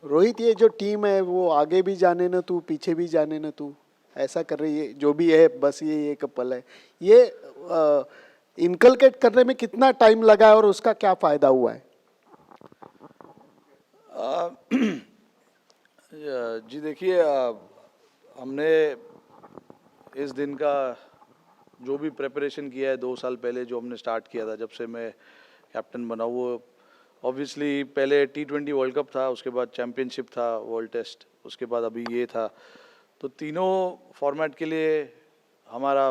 रोहित, ये जो टीम है वो आगे भी जाने न तू, पीछे भी जाने न तू, ऐसा कर रही है जो भी है, बस ये एक पल है। ये इनकलकेट करने में कितना टाइम लगा है और उसका क्या फायदा हुआ है? जी देखिए, हमने इस दिन का जो भी प्रेपरेशन किया है 2 साल पहले जो हमने स्टार्ट किया था, जब से मैं कैप्टन बना, वो ऑब्वियसली पहले T20 वर्ल्ड कप था, उसके बाद चैम्पियनशिप था, वर्ल्ड टेस्ट, उसके बाद अभी ये था। तो तीनों फॉर्मेट के लिए हमारा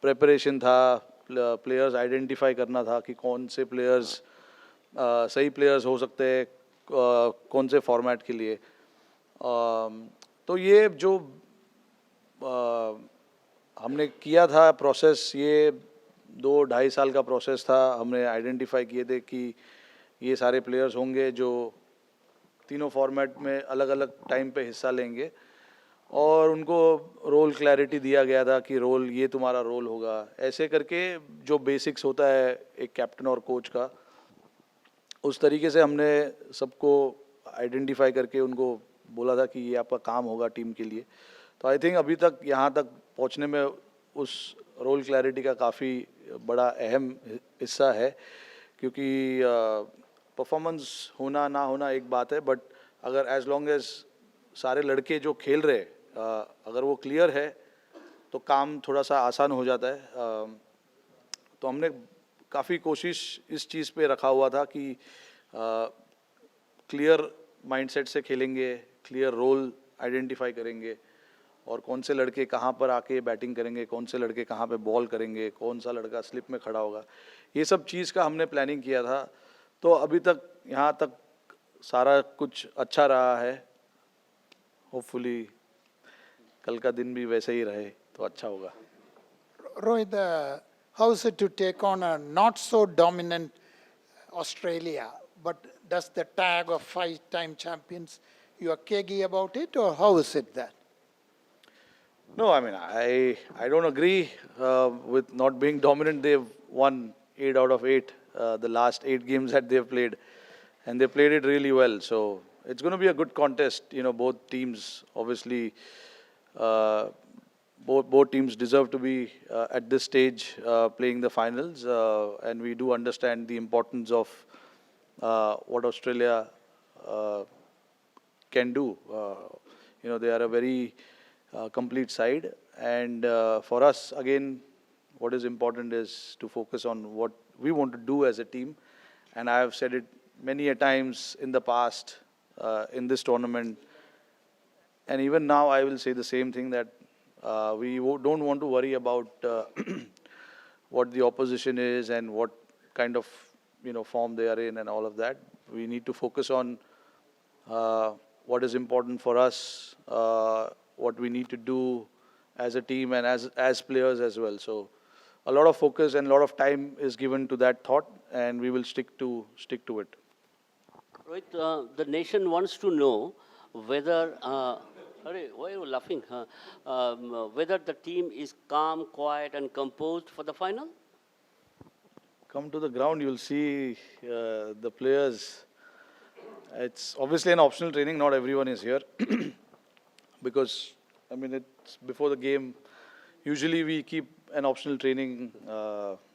प्रेपरेशन था, प्लेयर्स आइडेंटिफाई करना था कि कौन से प्लेयर्स सही प्लेयर्स हो सकते हैं कौन से फॉर्मेट के लिए। तो ये जो हमने किया था प्रोसेस, ये 2-2.5 साल का प्रोसेस था। हमने आइडेंटिफाई किए थे कि ये सारे प्लेयर्स होंगे जो तीनों फॉर्मेट में अलग अलग टाइम पे हिस्सा लेंगे, और उनको रोल क्लैरिटी दिया गया था कि रोल, ये तुम्हारा रोल होगा। ऐसे करके जो बेसिक्स होता है एक कैप्टन और कोच का, उस तरीके से हमने सबको आइडेंटिफाई करके उनको बोला था कि ये आपका काम होगा टीम के लिए। तो आई थिंक अभी तक यहाँ तक पहुँचने में उस रोल क्लैरिटी का काफ़ी बड़ा अहम हिस्सा है, क्योंकि परफॉर्मेंस होना ना होना एक बात है, बट अगर एज लॉन्ग एज सारे लड़के जो खेल रहे अगर वो क्लियर है तो काम थोड़ा सा आसान हो जाता है। तो हमने काफ़ी कोशिश इस चीज़ पे रखा हुआ था कि क्लियर माइंडसेट से खेलेंगे, क्लियर रोल आइडेंटिफाई करेंगे, और कौन से लड़के कहाँ पर आके बैटिंग करेंगे, कौन से लड़के कहाँ पे बॉल करेंगे, कौन सा लड़का स्लिप में खड़ा होगा, ये सब चीज़ का हमने प्लानिंग किया था। तो अभी तक यहाँ तक सारा कुछ अच्छा रहा है। होपफुली कल का दिन भी वैसे ही रहे तो अच्छा होगा। Rohit, how is it to take on a not so dominant Australia, but does the tag of 5-time champions, you are cagey about it, or how is it that? No, I mean, I don't agree with not being dominant. They've won 8 out of 8, the last 8 games that they've played, and they played it really well. So it's going to be a good contest. You know, both teams obviously, both teams deserve to be at this stage playing the finals, and we do understand the importance of what Australia can do. You know, they are a very complete side, and for us, again, what is important is to focus on what we want to do as a team. And I have said it many a times in the past in this tournament, and even now I will say the same thing, that don't want to worry about what the opposition is and what kind of form they are in and all of that. We need to focus on what is important for us, what we need to do as a team and as players as well. So a lot of focus and a lot of time is given to that thought, and we will stick to it. Rohit, the nation wants to know whether, why are you laughing? Whether the team is calm, quiet, and composed for the final? Come to the ground, you'll see the players. It's obviously an optional training. Not everyone is here because, I mean, it's before the game. Usually we keep an optional training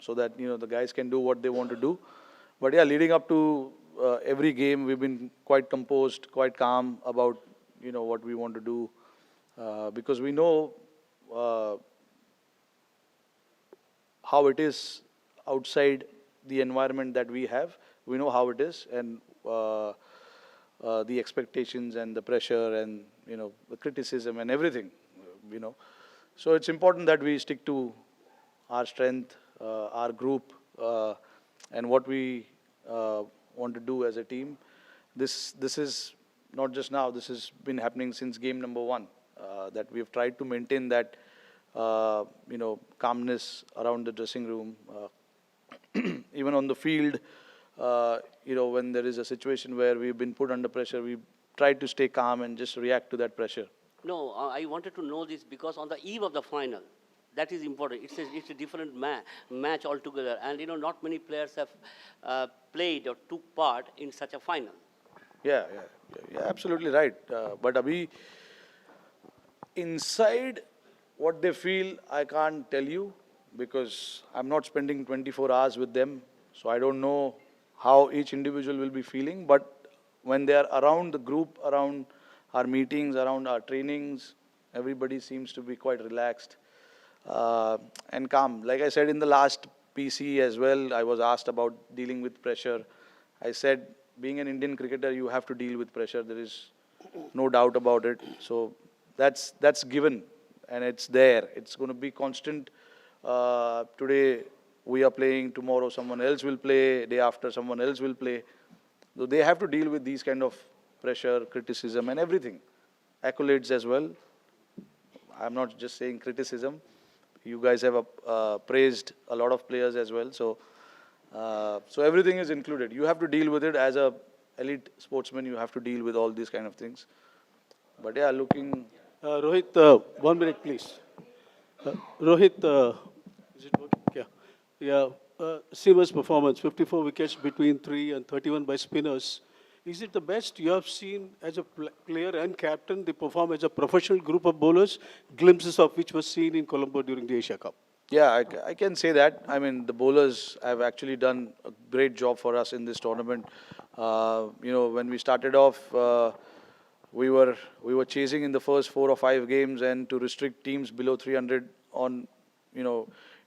so that the guys can do what they want to do. But yeah, leading up to every game, we've been quite composed, quite calm about what we want to do because we know how it is outside the environment that we have. We know how it is, and the expectations and the pressure and the criticism and everything. So it's important that we stick to our strength, our group, and what we want to do as a team. This is not just now. This has been happening since game number 1. That we've tried to maintain that calmness around the dressing room, even on the field. When there is a situation where we've been put under pressure, we try to stay calm and just react to that pressure. No, I wanted to know this because on the eve of the final, that is important. It's a different match altogether, and not many players have played or took part in such a final. Yeah, absolutely right. But abhi inside what they feel, I can't tell you because I'm not spending 24 hours with them. So I don't know how each individual will be feeling. But when they are around the group, around our meetings, around our trainings, everybody seems to be quite relaxed and calm. Like I said in the last PC as well, I was asked about dealing with pressure. I said, being an Indian cricketer, you have to deal with pressure. There is no doubt about it. So that's given, and it's there. It's going to be constant. Today we are playing. Tomorrow someone else will play. Day after someone else will play. So they have to deal with these kind of pressure, criticism, and everything, accolades as well. I'm not just saying criticism. You guys have praised a lot of players as well. So everything is included. You have to deal with it as a elite sportsman. You have to deal with all these kind of things. But yeah, looking. Rohit, 1 minute, please. Rohit, is it working? Yeah. Yeah. Seamer's performance, 54 wickets between 3 and 31 by spinners. Is it the best you have seen as a player and captain? They perform as a professional group of bowlers, glimpses of which was seen in Colombo during the Asia Cup. Yeah, I can say that. I mean, the bowlers have actually done a great job for us in this tournament. When we started off, we were chasing in the first 4 or 5 games, and to restrict teams below 300 on,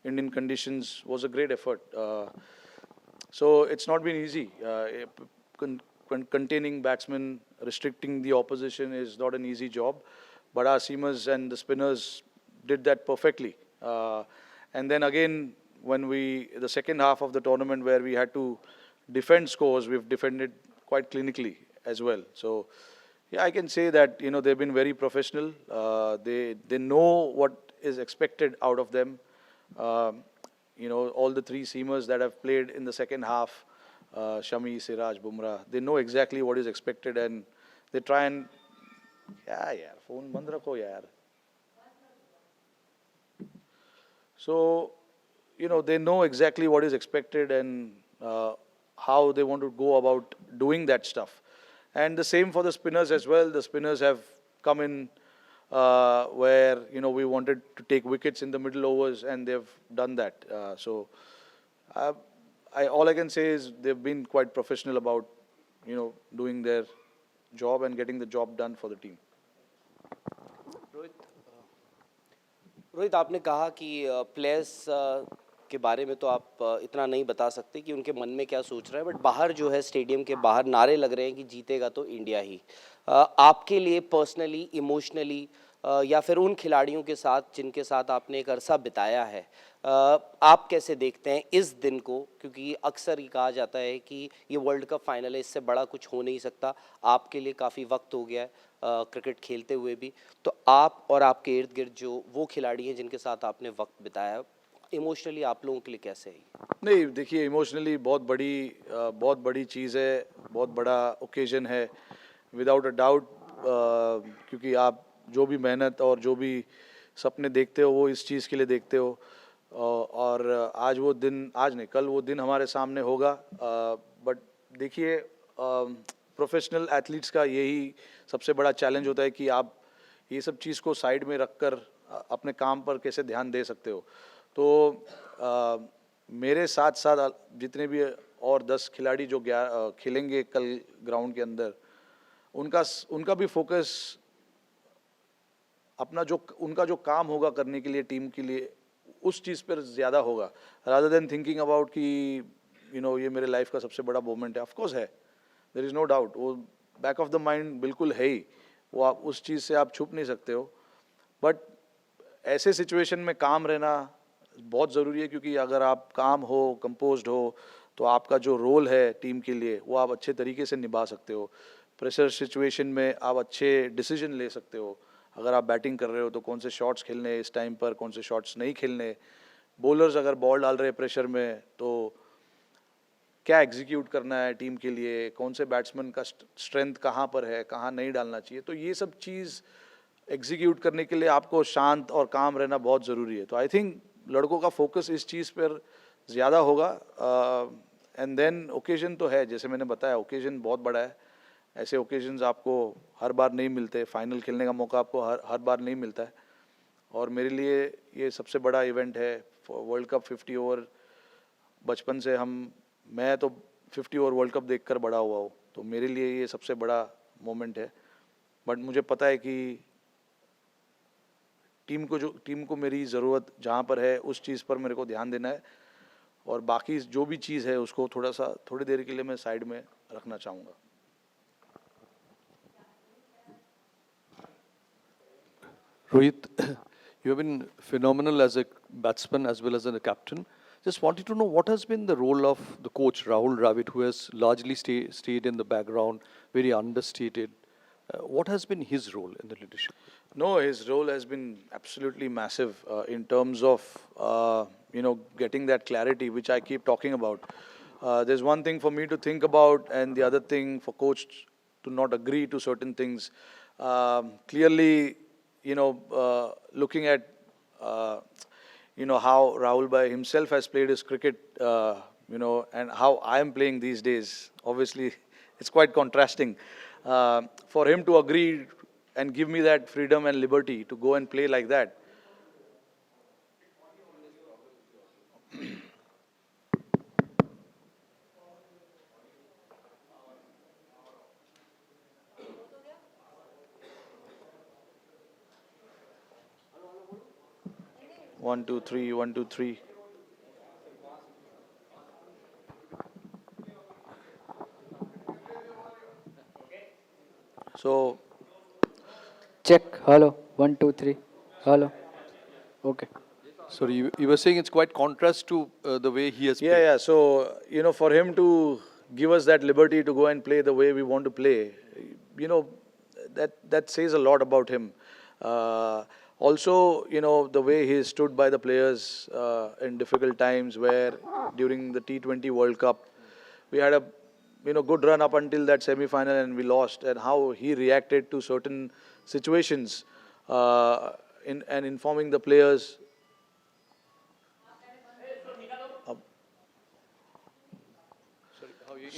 Indian conditions was a great effort. So it's not been easy. Containing batsmen, restricting the opposition is not an easy job. But our seamers and the spinners did that perfectly. And then again, when the second half of the tournament where we had to defend scores, we've defended quite clinically as well. So, yeah, I can say that, they've been very professional. They know what is expected out of them. All the three seamers that have played in the second half, Shami, Siraj, Bumrah, they know exactly what is expected, and they try and, phone band rakho yaar. So, they know exactly what is expected and how they want to go about doing that stuff. And the same for the spinners as well. The spinners have come in where, we wanted to take wickets in the middle overs, and they've done that. All I can say is they've been quite professional about, doing their job and getting the job done for the team. Rohit, आपने कहा कि players के बारे में तो आप इतना नहीं बता सकते कि उनके मन में क्या सोच रहा है, बट बाहर जो है स्टेडियम के बाहर नारे लग रहे हैं कि जीतेगा तो इंडिया ही। आपके लिए पर्सनली, इमोशनली, या फिर उन खिलाड़ियों के साथ जिनके साथ आपने एक अरसा बिताया है, आप कैसे देखते हैं इस दिन को? क्योंकि अक्सर ये कहा जाता है कि ये वर्ल्ड कप फाइनल है, इससे बड़ा कुछ हो नहीं सकता। आपके लिए काफ़ी वक्त हो गया है क्रिकेट खेलते हुए भी, तो आप और आपके इर्द गिर्द जो वो खिलाड़ी हैं जिनके साथ आपने वक्त बिताया, इमोशनली आप लोगों के लिए कैसे है? नहीं, देखिए, इमोशनली बहुत बड़ी चीज़ है, बहुत बड़ा ओकेजन है, विदाउट अ डाउट। क्योंकि आप जो भी मेहनत और जो भी सपने देखते हो, वो इस चीज़ के लिए देखते हो। और आज नहीं, कल वो दिन हमारे सामने होगा। बट देखिए, प्रोफेशनल एथलीट्स का यही सबसे बड़ा चैलेंज होता है कि आप ये सब चीज़ को साइड में रखकर अपने काम पर कैसे ध्यान दे सकते हो। तो मेरे साथ साथ जितने भी और 10 खिलाड़ी जो खेलेंगे कल ग्राउंड के अंदर, उनका भी फोकस उनका जो काम होगा करने के लिए टीम के लिए, उस चीज़ पर ज़्यादा होगा, रादर देन थिंकिंग अबाउट कि ये मेरे लाइफ का सबसे बड़ा मोमेंट है। ऑफ कोर्स है, देयर इज़ नो डाउट, वो बैक ऑफ द माइंड बिल्कुल है ही, वो आप उस चीज़ से आप छुप नहीं सकते हो। बट ऐसे सिचुएशन में काम रहना बहुत ज़रूरी है, क्योंकि अगर आप काम हो, कंपोज्ड हो, तो आपका जो रोल है टीम के लिए वो आप अच्छे तरीके से निभा सकते हो। प्रेशर सिचुएशन में आप अच्छे डिसीजन ले सकते हो। अगर आप बैटिंग कर रहे हो तो कौन से शॉट्स खेलने इस टाइम पर, कौन से शॉट्स नहीं खेलने। बॉलर्स अगर बॉल डाल रहे हैं प्रेशर में, तो क्या एग्जीक्यूट करना है टीम के लिए, कौन से बैट्समैन का स्ट्रेंथ कहाँ पर है, कहाँ नहीं डालना चाहिए। तो ये सब चीज़ एग्जीक्यूट करने के लिए आपको शांत और काम रहना बहुत ज़रूरी है। तो आई थिंक लड़कों का फोकस इस चीज़ पर ज़्यादा होगा। एंड देन ओकेजन तो है, जैसे मैंने बताया, ओकेजन बहुत बड़ा है। ऐसे ओकेजन्स आपको हर बार नहीं मिलते, फाइनल खेलने का मौका आपको हर बार नहीं मिलता है। और मेरे लिए ये सबसे बड़ा इवेंट है, वर्ल्ड कप 50 ओवर। बचपन से मैं तो 50 ओवर वर्ल्ड कप देखकर बड़ा हुआ हूँ, तो मेरे लिए ये सबसे बड़ा मोमेंट है। बट मुझे पता है कि टीम को मेरी ज़रूरत जहाँ पर है उस चीज़ पर मेरे को ध्यान देना है, और बाकी जो भी चीज़ है उसको थोड़ी देर के लिए मैं साइड में रखना चाहूँगा। Rohit, you have been phenomenal as a batsman as well as a captain. Just wanted to know what has been the role of the coach Rahul Dravid, who has largely stayed in the background, very understated. What has been his role in the leadership? No, his role has been absolutely massive in terms of getting that clarity, which I keep talking about. There's one thing for me to think about, and the other thing for coach to not agree to certain things. Clearly, looking at how Rahul Bhai himself has played his cricket, and how I am playing these days. Obviously, it's quite contrasting. For him to agree and give me that freedom and liberty to go and play like that. One, two, three, 1, 2, 3. So, Check. Hello. 1, 2, 3. Hello. Okay. Sorry, you were saying it's quite contrast to the way he has played. yeah. So, for him to give us that liberty to go and play the way we want to play, that says a lot about him. Also, the way he stood by the players in difficult times, where during the T20 World Cup, we had a good run up until that semi-final and we lost, and how he reacted to certain situations and informing the players.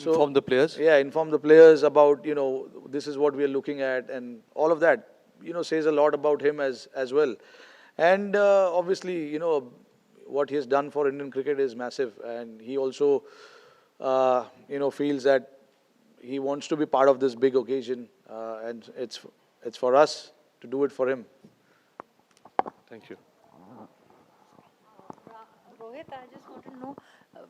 Inform the players. Yeah, inform the players about, this is what we are looking at, and all of that, says a lot about him as well. And obviously, what he has done for Indian cricket is massive, and he also, feels that he wants to be part of this big occasion, and it's for us to do it for him. Thank you. Rohit, I just want to know,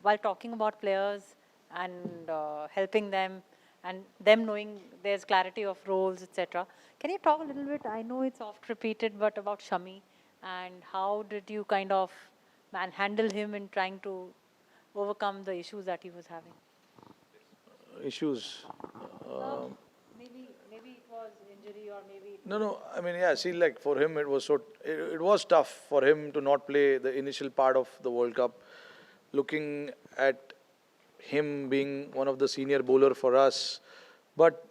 while talking about players and helping them and them knowing there's clarity of roles, etc., can you talk a little bit, I know it's oft repeated, but about Shami, and how did you kind of handle him in trying to overcome the issues that he was having? Issues. Maybe it was injury, or maybe... No. I mean, yeah. See, like for him, it was tough for him to not play the initial part of the World Cup. Looking at him being one of the senior bowler for us, but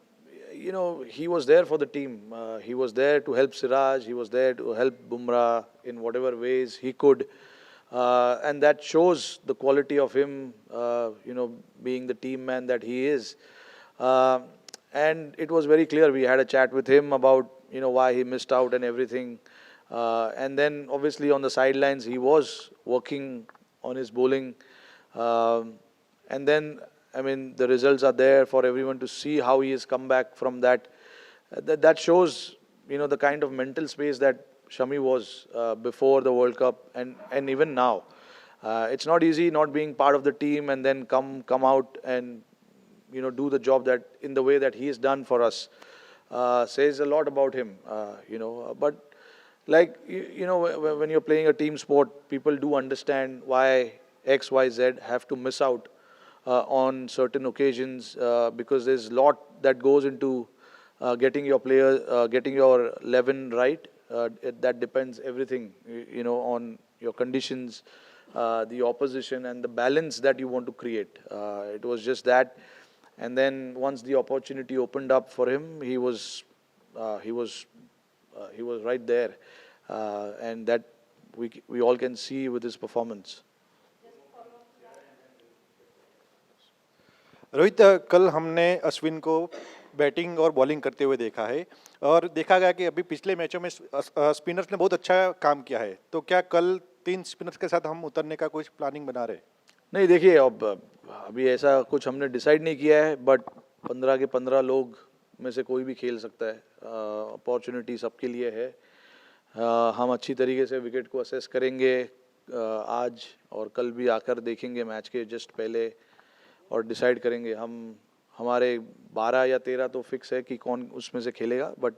he was there for the team. He was there to help Siraj. He was there to help Bumrah in whatever ways he could, and that shows the quality of him. Being the team man that he is. And it was very clear. We had a chat with him about why he missed out and everything. And then obviously on the sidelines he was working on his bowling. And then the results are there for everyone to see how he has come back from that. That shows the kind of mental space that Shami was before the World Cup and even now. It's not easy not being part of the team and then come out and do the job that in the way that he has done for us. Says a lot about him, but like, when you're playing a team sport, people do understand why X, Y, Z have to miss out on certain occasions, because there's a lot that goes into getting your player, getting your 11 right. That depends everything, on your conditions, the opposition and the balance that you want to create. It was just that. And then once the opportunity opened up for him, he was right there, and that we all can see with his performance. Rohit, कल हमने अश्विन को batting और bowling करते हुए देखा है और देखा गया कि अभी पिछले मैचों में स्पिनर्स ने बहुत अच्छा काम किया है, तो क्या कल 3 स्पिनर्स के साथ हम उतरने का कुछ प्लानिंग बना रहे? नहीं देखिए, अब अभी ऐसा कुछ हमने डिसाइड नहीं किया है, बट 15 के 15 लोग में से कोई भी खेल सकता है। अपॉर्चुनिटी सबके लिए है। हम अच्छी तरीके से विकेट को असेस करेंगे आज और कल भी आकर देखेंगे मैच के जस्ट पहले और डिसाइड करेंगे। हमारे 12 या 13 तो फिक्स है कि कौन उसमें से खेलेगा, बट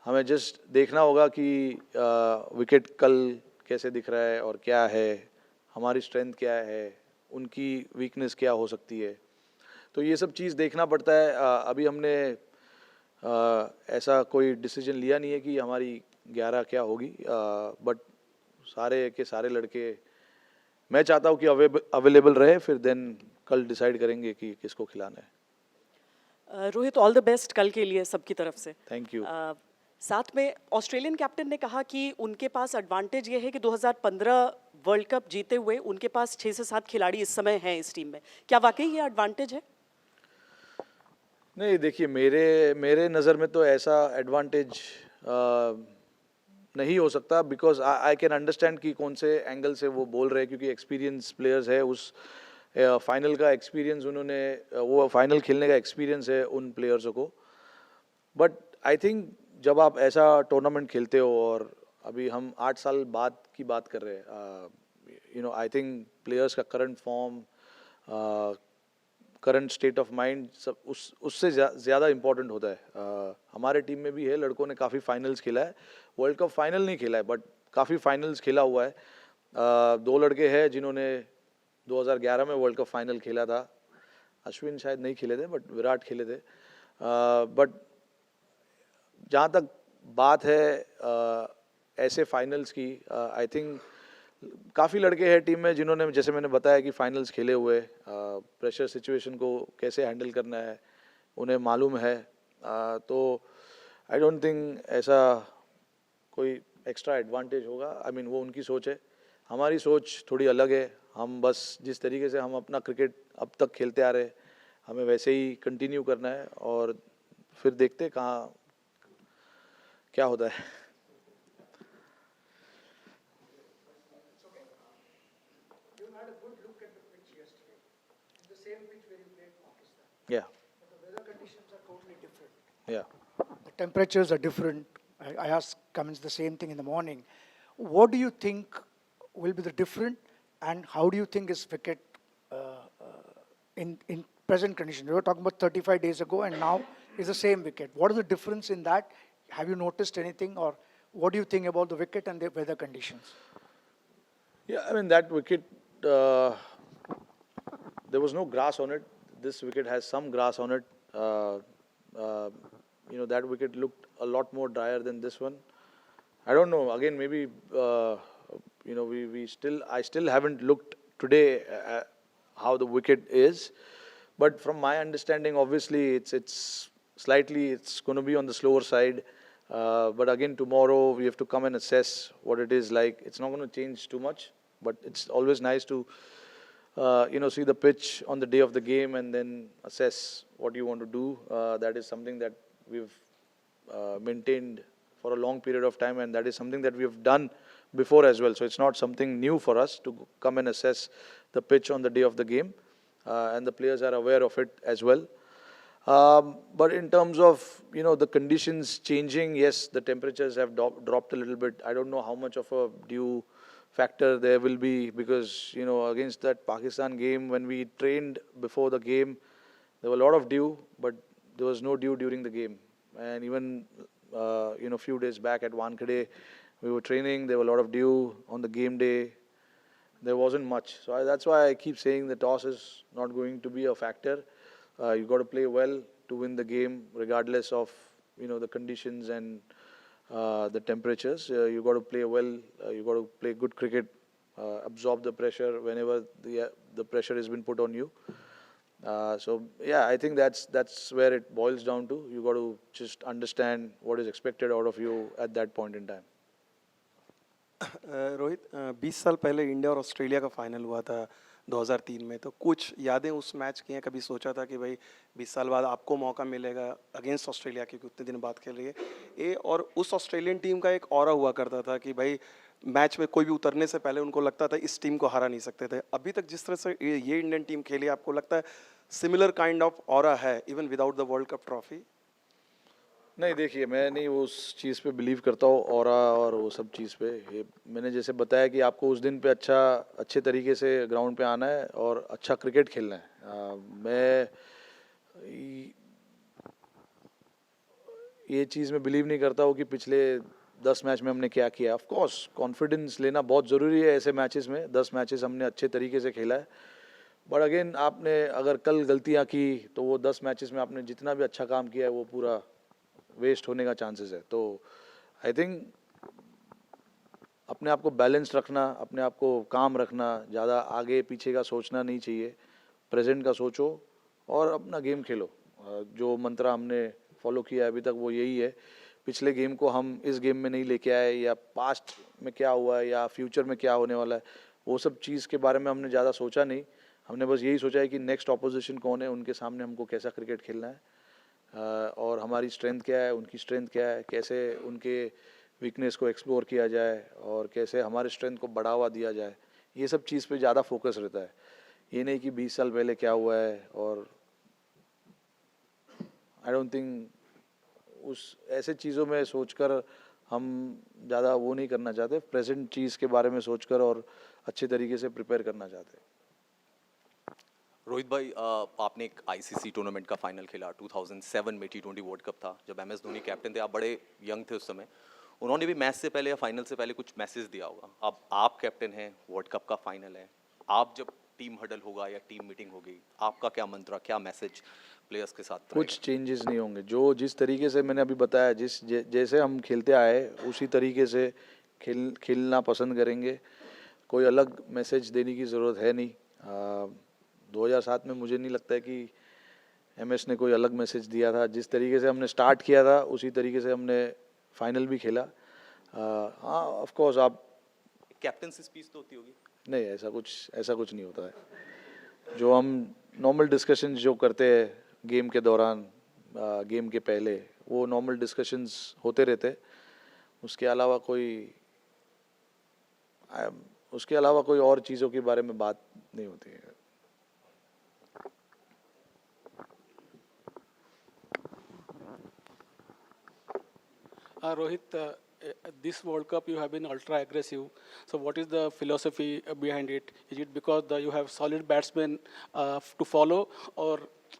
हमें जस्ट देखना होगा कि विकेट कल कैसे दिख रहा है और क्या है, हमारी स्ट्रेंथ क्या है, उनकी वीकनेस क्या हो सकती है। तो ये सब चीज़ देखना पड़ता है। अभी हमने ऐसा कोई डिसीजन लिया नहीं है कि हमारी 11 क्या होगी, बट सारे के सारे लड़के मैं चाहता हूँ कि अवेलेबल रहे, फिर देन कल डिसाइड करेंगे कि किसको खिलाना है। रोहित, ऑल द बेस्ट कल के लिए सबकी तरफ से। Thank you. साथ में ऑस्ट्रेलियन कैप्टन ने कहा कि उनके पास एडवांटेज ये है कि 2015 वर्ल्ड कप जीते हुए उनके पास 6 से 7 खिलाड़ी इस समय हैं इस टीम में। क्या वाकई ये एडवांटेज है? नहीं देखिए, मेरे नज़र में तो ऐसा एडवांटेज नहीं हो सकता, बिकॉज आई कैन अंडरस्टैंड कि कौन से एंगल से वो बोल रहे हैं, क्योंकि एक्सपीरियंस प्लेयर्स है। उस फाइनल का एक्सपीरियंस उन्होंने, वो फाइनल खेलने का एक्सपीरियंस है उन प्लेयर्सों को। बट आई थिंक जब आप ऐसा टूर्नामेंट खेलते हो, और अभी हम 8 साल बाद की बात कर रहे हैं, आई थिंक प्लेयर्स का current form, current state of mind सब उससे ज़्यादा इम्पोर्टेंट होता है। हमारे टीम में भी है लड़कों ने काफ़ी फाइनल्स खेला है, वर्ल्ड कप फाइनल नहीं खेला है बट काफ़ी फाइनल्स खेला हुआ है। 2 लड़के हैं जिन्होंने 2011 में वर्ल्ड कप फाइनल खेला था। अश्विन शायद नहीं खेले थे बट विराट खेले थे। बट जहाँ तक बात है ऐसे फाइनल्स की, आई थिंक काफ़ी लड़के हैं टीम में जिन्होंने, जैसे मैंने बताया कि फाइनल्स खेले हुए, प्रेशर सिचुएशन को कैसे हैंडल करना है उन्हें मालूम है। तो आई डोंट थिंक ऐसा कोई एक्स्ट्रा एडवांटेज होगा। आई मीन वो उनकी सोच है, हमारी सोच थोड़ी अलग है। हम बस जिस तरीके से हम अपना क्रिकेट अब तक खेलते आ रहे, हमें वैसे ही कंटिन्यू करना है और फिर देखते कहाँ क्या होता है। Yeah. But the weather conditions are totally different. Yeah. The temperatures are different. I asked Cummins the same thing in the morning. What do you think will be the different, and how do you think is wicket in present condition? We were talking about 35 days ago, and now is the same wicket. What is the difference in that? Have you noticed anything, or what do you think about the wicket and the weather conditions? Yeah, I mean that wicket, there was no grass on it. This wicket has some grass on it. That wicket looked a lot more drier than this one. I don't know. Again, maybe I still haven't looked today how the wicket is, but from my understanding, obviously it's going to be on the slower side. But again, tomorrow we have to come and assess what it is like. It's not going to change too much, but it's always nice to see the pitch on the day of the game and then assess what you want to do. That is something that we've maintained for a long period of time, and that is something that we have done before as well. So it's not something new for us to come and assess the pitch on the day of the game, and the players are aware of it as well. But in terms of the conditions changing, yes, the temperatures have dropped a little bit. I don't know how much of a dew factor there will be, because against that Pakistan game, when we trained before the game, there were a lot of dew, but there was no dew during the game. And even a few days back at Wankhede, we were training, there were a lot of dew. On the game day, there wasn't much. So that's why I keep saying the toss is not going to be a factor. You got to play well to win the game, regardless of the conditions and the temperatures. You got to play well. You got to play good cricket. Absorb the pressure whenever the pressure has been put on you. So yeah, I think that's where it boils down to. You got to just understand what is expected out of you at that point in time. Rohit, 20 साल पहले India और Australia का final हुआ था 2003 में, तो कुछ यादें उस मैच की हैं? कभी सोचा था कि भाई 20 साल बाद आपको मौका मिलेगा अगेंस्ट ऑस्ट्रेलिया, क्योंकि उतने दिन बाद खेल रही है ये, और उस ऑस्ट्रेलियन टीम का एक ऑरा हुआ करता था कि भाई मैच में कोई भी उतरने से पहले उनको लगता था इस टीम को हरा नहीं सकते थे। अभी तक जिस तरह से ये इंडियन टीम खेली, आपको लगता है सिमिलर काइंड ऑफ ऑरा है even without the world cup trophy? नहीं, देखिए, मैं नहीं उस चीज़ पे बिलीव करता हूँ, ऑरा और वो सब चीज़ पे। ये मैंने जैसे बताया कि आपको उस दिन पे अच्छे तरीके से ग्राउंड पे आना है और अच्छा क्रिकेट खेलना है। मैं ये चीज़ में बिलीव नहीं करता हूँ कि पिछले 10 मैच में हमने क्या किया। ऑफ कोर्स कॉन्फिडेंस लेना बहुत ज़रूरी है ऐसे मैचेस में। 10 मैचेस हमने अच्छे तरीके से खेला है, बट अगेन आपने अगर कल गलतियाँ की तो वो 10 मैचेस में आपने जितना भी अच्छा काम किया है वो पूरा वेस्ट होने का चांसेस है। तो आई थिंक अपने आप को बैलेंस रखना, अपने आप को काम रखना, ज़्यादा आगे पीछे का सोचना नहीं चाहिए। प्रेजेंट का सोचो और अपना गेम खेलो। जो मंत्र हमने फॉलो किया है अभी तक वो यही है। पिछले गेम को हम इस गेम में नहीं लेके आए, या पास्ट में क्या हुआ है या फ्यूचर में क्या होने वाला है, वो सब चीज़ के बारे में हमने ज़्यादा सोचा नहीं। हमने बस यही सोचा है कि नेक्स्ट ऑपोजिशन कौन है, उनके सामने हमको कैसा क्रिकेट खेलना है, और हमारी स्ट्रेंथ क्या है, उनकी स्ट्रेंथ क्या है, कैसे उनके वीकनेस को एक्सप्लोर किया जाए और कैसे हमारे स्ट्रेंथ को बढ़ावा दिया जाए। ये सब चीज़ पे ज़्यादा फोकस रहता है। ये नहीं कि 20 साल पहले क्या हुआ है, और आई डोंट थिंक उस ऐसे चीज़ों में सोचकर हम ज़्यादा वो नहीं करना चाहते। प्रेजेंट चीज़ के बारे में सोचकर और अच्छे तरीके से प्रिपेयर करना चाहते हैं। रोहित भाई, आपने एक आईसीसी टूर्नामेंट का फाइनल खेला 2007 में, T20 वर्ल्ड कप था, जब MS धोनी कैप्टन थे। आप बड़े यंग थे उस समय। उन्होंने भी मैच से पहले या फाइनल से पहले कुछ मैसेज दिया होगा। अब आप कैप्टन हैं, वर्ल्ड कप का फाइनल है, आप जब टीम हडल होगा या टीम मीटिंग होगी, आपका क्या मंत्र, क्या मैसेज प्लेयर्स के साथ कुछ चेंजेस नहीं होंगे। जिस तरीके से मैंने अभी बताया, जैसे हम खेलते आए उसी तरीके से खेलना पसंद करेंगे। कोई अलग मैसेज देने की ज़रूरत है नहीं। 2007 में मुझे नहीं लगता है कि MS ने कोई अलग मैसेज दिया था। जिस तरीके से हमने स्टार्ट किया था उसी तरीके से हमने फाइनल भी खेला। हाँ, ऑफ कोर्स आप कैप्टन से स्पीच तो होती होगी? नहीं, ऐसा कुछ नहीं होता है। जो हम नॉर्मल डिस्कशंस जो करते हैं गेम के दौरान, गेम के पहले, वो नॉर्मल डिस्कशंस होते रहते। उसके अलावा कोई और चीज़ों के बारे में बात नहीं होती है। Rohit, this World Cup you have been ultra aggressive. So what is the philosophy behind it? Is it because you have solid batsmen to follow, or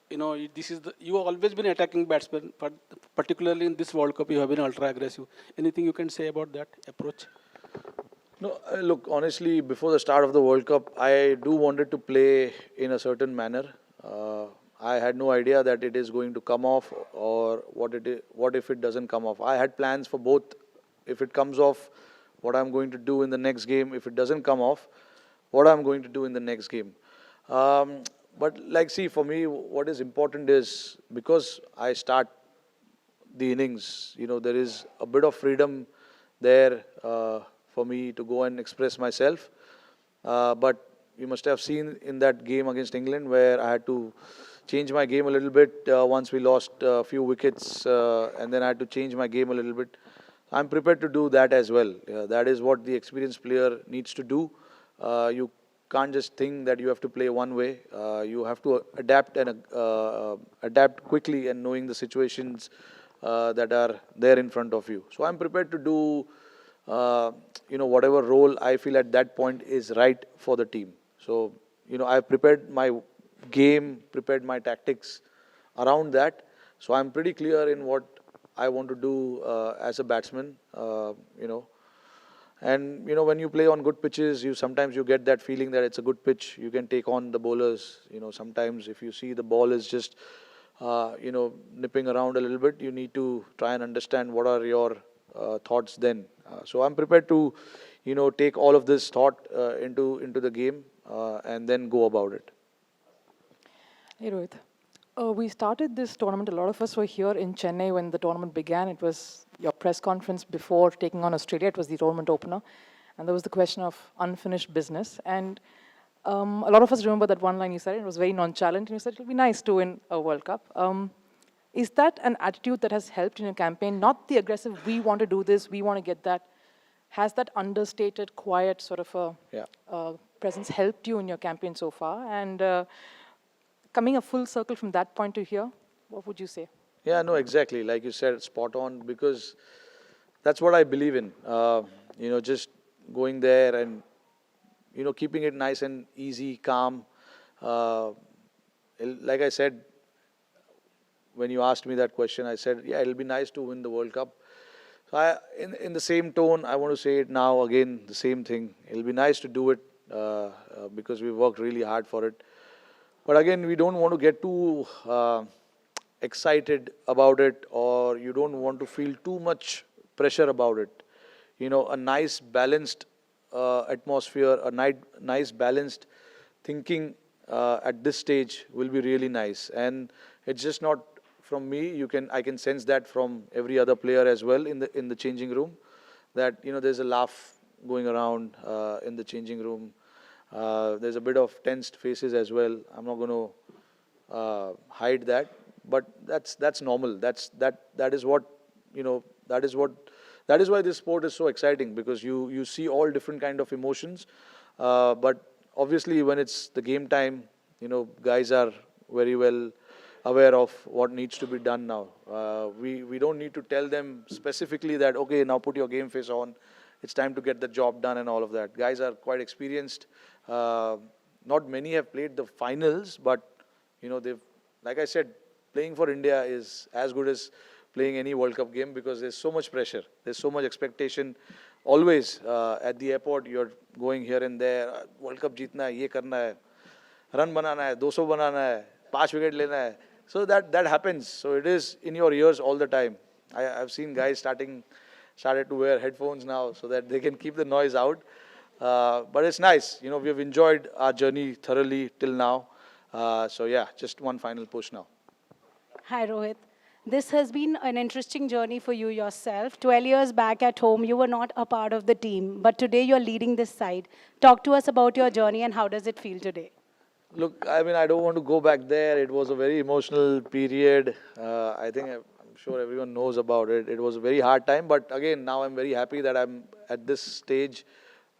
you have always been attacking batsmen, but particularly in this World Cup you have been ultra aggressive? Anything you can say about that approach? No, look, honestly, before the start of the World Cup, I do wanted to play in a certain manner. I had no idea that it is going to come off, or what if it doesn't come off. I had plans for both. If it comes off, what I'm going to do in the next game. If it doesn't come off, what I'm going to do in the next game. But see, for me, what is important is, because I start the innings, there is a bit of freedom there for me to go and express myself. But you must have seen in that game against England where I had to change my game a little bit once we lost a few wickets, and then I had to change my game a little bit. I'm prepared to do that as well. That is what the experienced player needs to do. You can't just think that you have to play one way. You have to adapt quickly and knowing the situations that are there in front of you. So I'm prepared to do whatever role I feel at that point is right for the team. So I've prepared my game, prepared my tactics around that. So I'm pretty clear in what I want to do as a batsman. And when you play on good pitches, sometimes you get that feeling that it's a good pitch. You can take on the bowlers. Sometimes if you see the ball is just nipping around a little bit, you need to try and understand what are your thoughts then. So I'm prepared to take all of this thought into the game and then go about it. Hey Rohit, we started this tournament, a lot of us were here in Chennai when the tournament began. It was your press conference before taking on Australia. It was the tournament opener. And there was the question of unfinished business. And A lot of us remember that one line you said. It was very nonchalant, and you said it'll be nice to win a World Cup. Is that an attitude that has helped in your campaign? Not the aggressive, we want to do this, we want to get that. Has that understated, quiet sort of a presence helped you in your campaign so far? And coming a full circle from that point to here, what would you say? Yeah, no, exactly. Like you said, spot on, because that's what I believe in. Just going there and, keeping it nice and easy, calm. Like I said, when you asked me that question, I said, yeah, it'll be nice to win the World Cup. So in the same tone, I want to say it now again, the same thing. It'll be nice to do it because we worked really hard for it. But again, we don't want to get too excited about it, or you don't want to feel too much pressure about it. A nice balanced atmosphere, a nice balanced thinking at this stage will be really nice. And it's just not from me. I can sense that from every other player as well in the changing room, that there's a laugh going around in the changing room. There's a bit of tensed faces as well. I'm not going to hide that, but that's normal. That is what that is why this sport is so exciting, because you see all different kind of emotions. But obviously, when it's the game time, guys are very well aware of what needs to be done now. We don't need to tell them specifically that, okay, now put your game face on. It's time to get the job done and all of that. Guys are quite experienced. Not many have played the finals, but they've, like I said, playing for India is as good as playing any World Cup game, because there's so much pressure, there's so much expectation. Always at the airport, you're going here and there. World Cup जीतना है, ये करना है, run बनाना है, 200 बनाना है, 5 wicket लेना है. So that happens. So it is in your ears all the time. I've seen guys started to wear headphones now so that they can keep the noise out. But it's nice. We've enjoyed our journey thoroughly till now. So yeah, just one final push now. Hi, Rohit. This has been an interesting journey for you yourself. 12 years back at home, you were not a part of the team, but today you're leading this side. Talk to us about your journey and how does it feel today? Look, I mean, I don't want to go back there. It was a very emotional period. I think I'm sure everyone knows about it. It was a very hard time, but again, now I'm very happy that I'm at this stage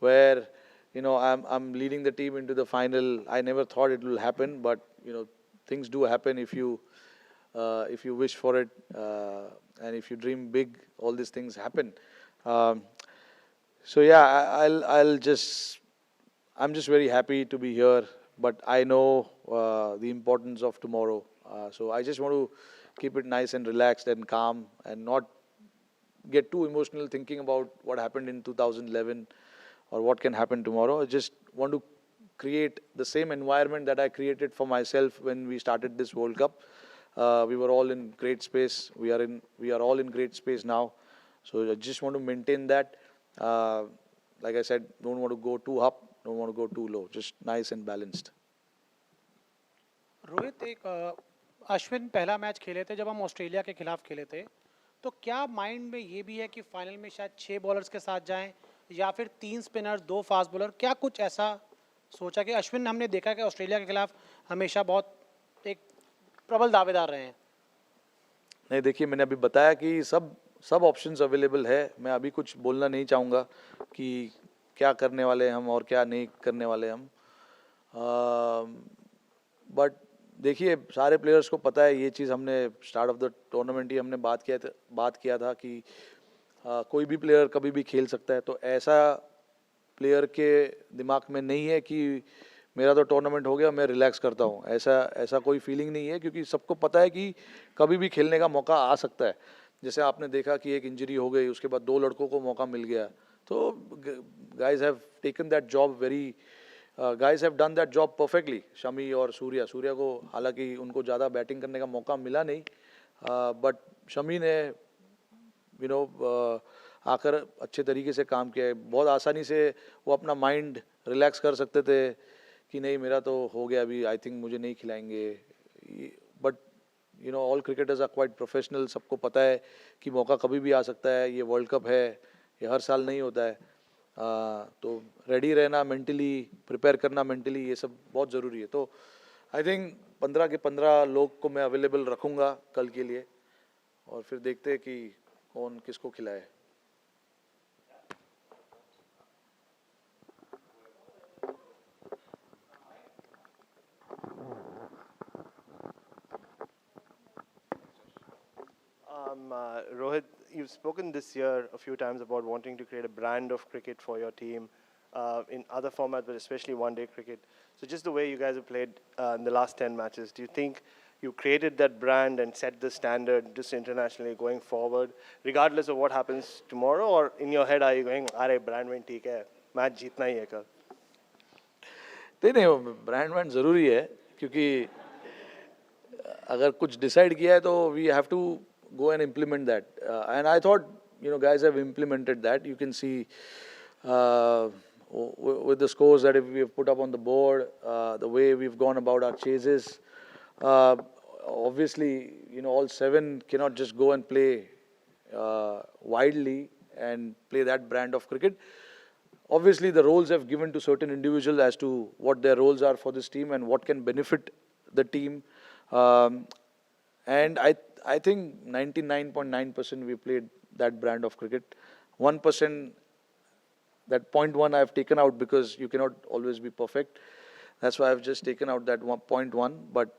where, I'm leading the team into the final. I never thought it will happen, but, things do happen if you wish for it, and if you dream big, all these things happen. So yeah, I'm just very happy to be here, but I know the importance of tomorrow. So I just want to keep it nice and relaxed and calm, and not get too emotional thinking about what happened in 2011 or what can happen tomorrow. I just want to create the same environment that I created for myself when we started this World Cup. We were all in great space. We are all in great space now. So I just want to maintain that. Like I said, don't want to go too up, don't want to go too low. Just nice and balanced. Rohit, एक अश्विन पहला match खेले थे जब हम Australia के खिलाफ खेले थे, तो क्या माइंड में ये भी है कि फाइनल में शायद 6 बॉलर्स के साथ जाएं, या फिर 3 स्पिनर्स 2 फास्ट बॉलर? क्या कुछ ऐसा सोचा? कि अश्विन हमने देखा कि ऑस्ट्रेलिया के खिलाफ हमेशा बहुत एक प्रबल दावेदार रहे हैं. नहीं, देखिए, मैंने अभी बताया कि सब ऑप्शंस अवेलेबल है. मैं अभी कुछ बोलना नहीं चाहूँगा कि क्या करने वाले हम और क्या नहीं करने वाले हम. बट देखिए, सारे प्लेयर्स को पता है ये चीज़. हमने स्टार्ट ऑफ द टूर्नामेंट ही हमने बात किया था कि कोई भी प्लेयर कभी भी खेल सकता है. तो ऐसा प्लेयर के दिमाग में नहीं है कि मेरा तो टूर्नामेंट हो गया, मैं रिलैक्स करता हूँ. ऐसा कोई फीलिंग नहीं है, क्योंकि सबको पता है कि कभी भी खेलने का मौका आ सकता है. जैसे आपने देखा कि एक इंजरी हो गई, उसके बाद 2 लड़कों को मौका मिल गया. तो guys have taken that job guys have done that job perfectly. Shami और सूर्या को हालांकि उनको ज़्यादा बैटिंग करने का मौका मिला नहीं, बट शमी ने आकर अच्छे तरीके से काम किया है. बहुत आसानी से वो अपना माइंड रिलैक्स कर सकते थे कि नहीं, मेरा तो हो गया, अभी आई थिंक मुझे नहीं खिलाएंगे. But all cricketers are quite professional. सबको पता है कि मौका कभी भी आ सकता है. ये वर्ल्ड कप है, ये हर साल नहीं होता है. तो रेडी रहना मेंटली, प्रिपेयर करना मेंटली, ये सब बहुत ज़रूरी है. तो आई थिंक 15 के 15 लोग को मैं अवेलेबल रखूँगा कल के लिए, और फिर देखते हैं कि कौन किसको खिलाए. Rohit, you've spoken this year a few times about wanting to create a brand of cricket for your team in other formats, but especially one-day cricket. So just the way you guys have played in the last 10 matches, do you think you created that brand and set the standard just internationally going forward, regardless of what happens tomorrow? Or in your head, are you going, "Arey, brand win, theek hai, match jeetna hi hai kal"? नहीं, ब्रांड वैंड ज़रूरी है, क्योंकि अगर कुछ decide किया है तो we have to go and implement that. And I thought, guys have implemented that. You can see with the scores that we have put up on the board, the way we've gone about our chases. Obviously, all 7 cannot just go and play widely and play that brand of cricket. Obviously, the roles have given to certain individuals as to what their roles are for this team and what can benefit the team. And I think 99.9% we played that brand of cricket. 1%, that 0.1 I've taken out because you cannot always be perfect. That's why I've just taken out that 0.1. But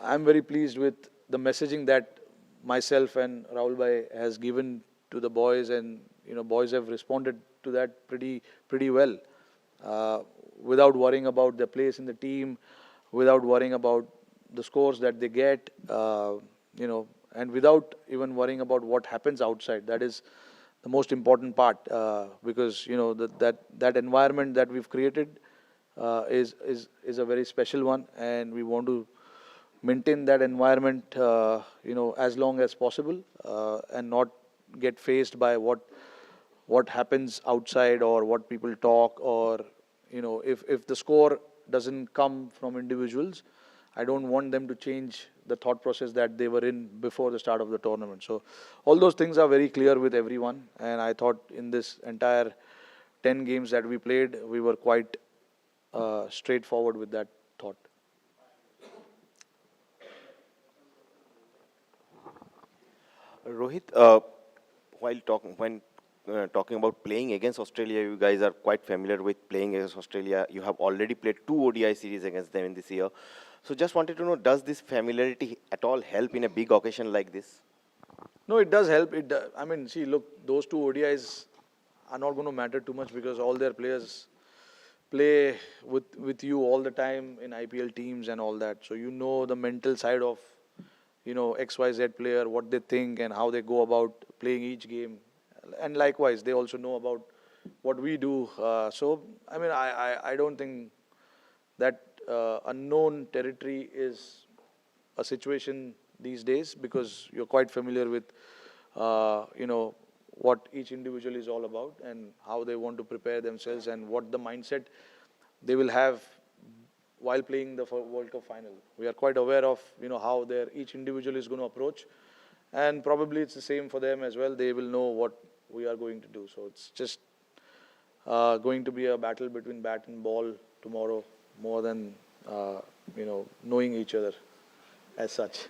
I'm very pleased with the messaging that myself and Rahul Bhai has given to the boys, and boys have responded to that pretty well, without worrying about their place in the team, without worrying about the scores that they get, and without even worrying about what happens outside. That is the most important part, because that environment that we've created is a very special one, and we want to maintain that environment as long as possible, and not get faced by what happens outside or what people talk, or if the score doesn't come from individuals, I don't want them to change the thought process that they were in before the start of the tournament. So all those things are very clear with everyone, and I thought in this entire 10 games that we played, we were quite straightforward with that thought. Rohit, while talking about playing against Australia, you guys are quite familiar with playing against Australia. You have already played 2 ODI series against them in this year. So just wanted to know, does this familiarity at all help in a big occasion like this? No, it does help. I mean, see, look, those 2 ODIs are not going to matter too much because all their players play with you all the time in IPL teams and all that. So you know the mental side of XYZ player, what they think and how they go about playing each game. And likewise, they also know about what we do. So, I mean, I don't think that unknown territory is a situation these days, because you're quite familiar with, what each individual is all about and how they want to prepare themselves and what the mindset they will have while playing the World Cup final. We are quite aware of, how each individual is going to approach, and probably it's the same for them as well. They will know what we are going to do. So it's just going to be a battle between bat and ball tomorrow, more than knowing each other as such.